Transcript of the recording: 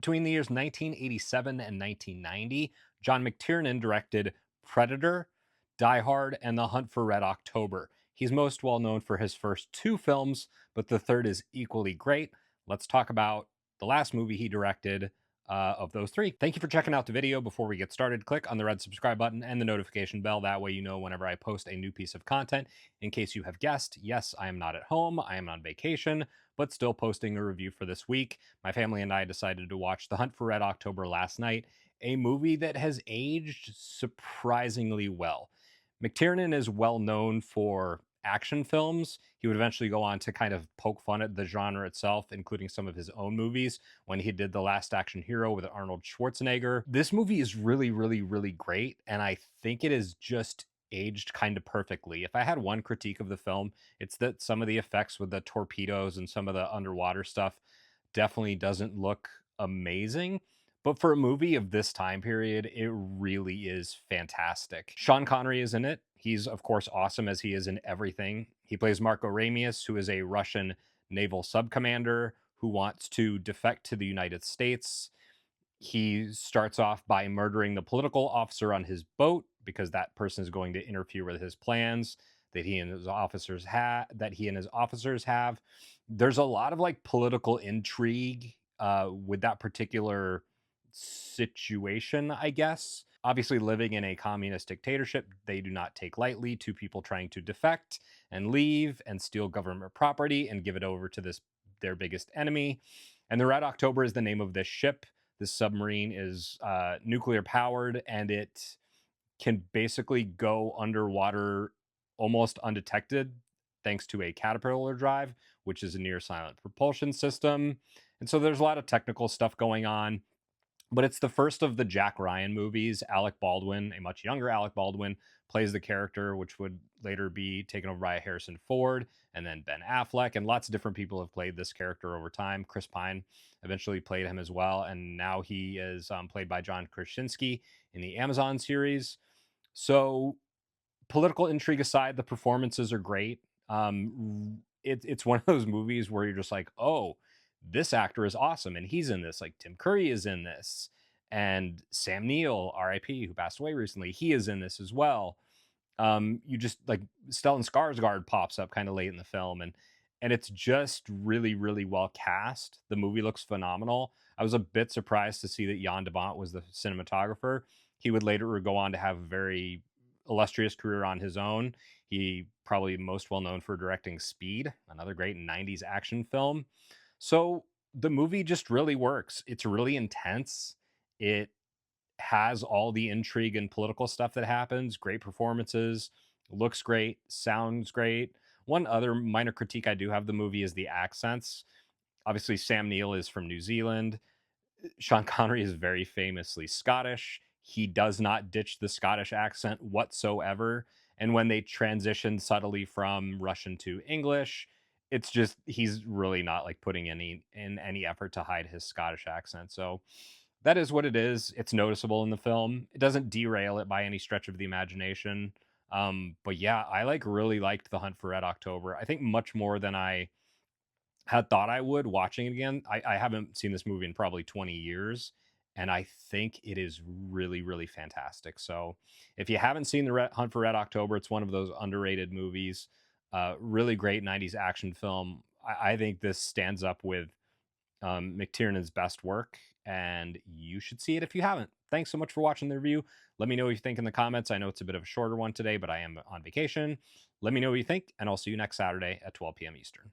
Between the years 1987 and 1990, John McTiernan directed Predator, Die Hard, and The Hunt for Red October. He's most well known for his first two films, but the third is equally great. Let's talk about the last movie he directed of those three. Thank you for checking out the video. Before we get started, click on the red subscribe button and the notification bell. That way you know whenever I post a new piece of content. In case you have guessed, yes, I am not at home. I am on vacation, but still posting a review for this week. My family and I decided to watch The Hunt for Red October last night, a movie that has aged surprisingly well. McTiernan is well known for action films. He would eventually go on to kind of poke fun at the genre itself, including some of his own movies when he did The Last Action Hero with Arnold Schwarzenegger. This movie is really, really, really great, and I think it is just aged kind of perfectly. If I had one critique of the film, it's that some of the effects with the torpedoes and some of the underwater stuff definitely doesn't look amazing. But for a movie of this time period, it really is fantastic. Sean Connery is in it. He's, of course, awesome as he is in everything. He plays Marco Ramius, who is a Russian naval subcommander who wants to defect to the United States. He starts off by murdering the political officer on his boat because that person is going to interfere with his plans that he and his officers have. There's a lot of like political intrigue with that particular situation, I guess. Obviously, living in a communist dictatorship, they do not take lightly to people trying to defect and leave and steal government property and give it over to this their biggest enemy. And the Red October is the name of this ship. This submarine is nuclear powered, and it can basically go underwater almost undetected thanks to a caterpillar drive, which is a near silent propulsion system. And so there's a lot of technical stuff going on, but it's the first of the Jack Ryan movies. Alec Baldwin, a much younger Alec Baldwin, plays the character, which would later be taken over by Harrison Ford and then Ben Affleck. And lots of different people have played this character over time. Chris Pine eventually played him as well. And now he is played by John Krasinski in the Amazon series. So, political intrigue aside, the performances are great. It's one of those movies where you're just like, oh, this actor is awesome, and he's in this. Like Tim Curry is in this, and Sam Neill, R.I.P., who passed away recently, he is in this as well. You just like Stellan Skarsgård pops up kind of late in the film, and it's just really, really well cast. The movie looks phenomenal. I was a bit surprised to see that Jan de Bont was the cinematographer. He would later go on to have a very illustrious career on his own. He probably most well known for directing Speed, another great 90s action film. So the movie just really works. It's really intense. It has all the intrigue and political stuff that happens, great performances, looks great, sounds great. One other minor critique I do have the movie is the accents. Obviously, Sam Neill is from New Zealand. Sean Connery is very famously Scottish. He does not ditch the Scottish accent whatsoever. And when they transition subtly from Russian to English, it's just he's really not like putting any effort to hide his Scottish accent. So that is what it is. It's noticeable in the film. It doesn't derail it by any stretch of the imagination. But yeah, I like really liked The Hunt for Red October. I think much more than I had thought I would watching it again. I haven't seen this movie in probably 20 years, and I think it is really, really fantastic. So if you haven't seen The Hunt for Red October, it's one of those underrated movies. Really great 90s action film. I think this stands up with McTiernan's best work, and you should see it if you haven't. Thanks so much for watching the review. Let me know what you think in the comments. I know it's a bit of a shorter one today, but I am on vacation. Let me know what you think, and I'll see you next Saturday at 12 p.m. Eastern.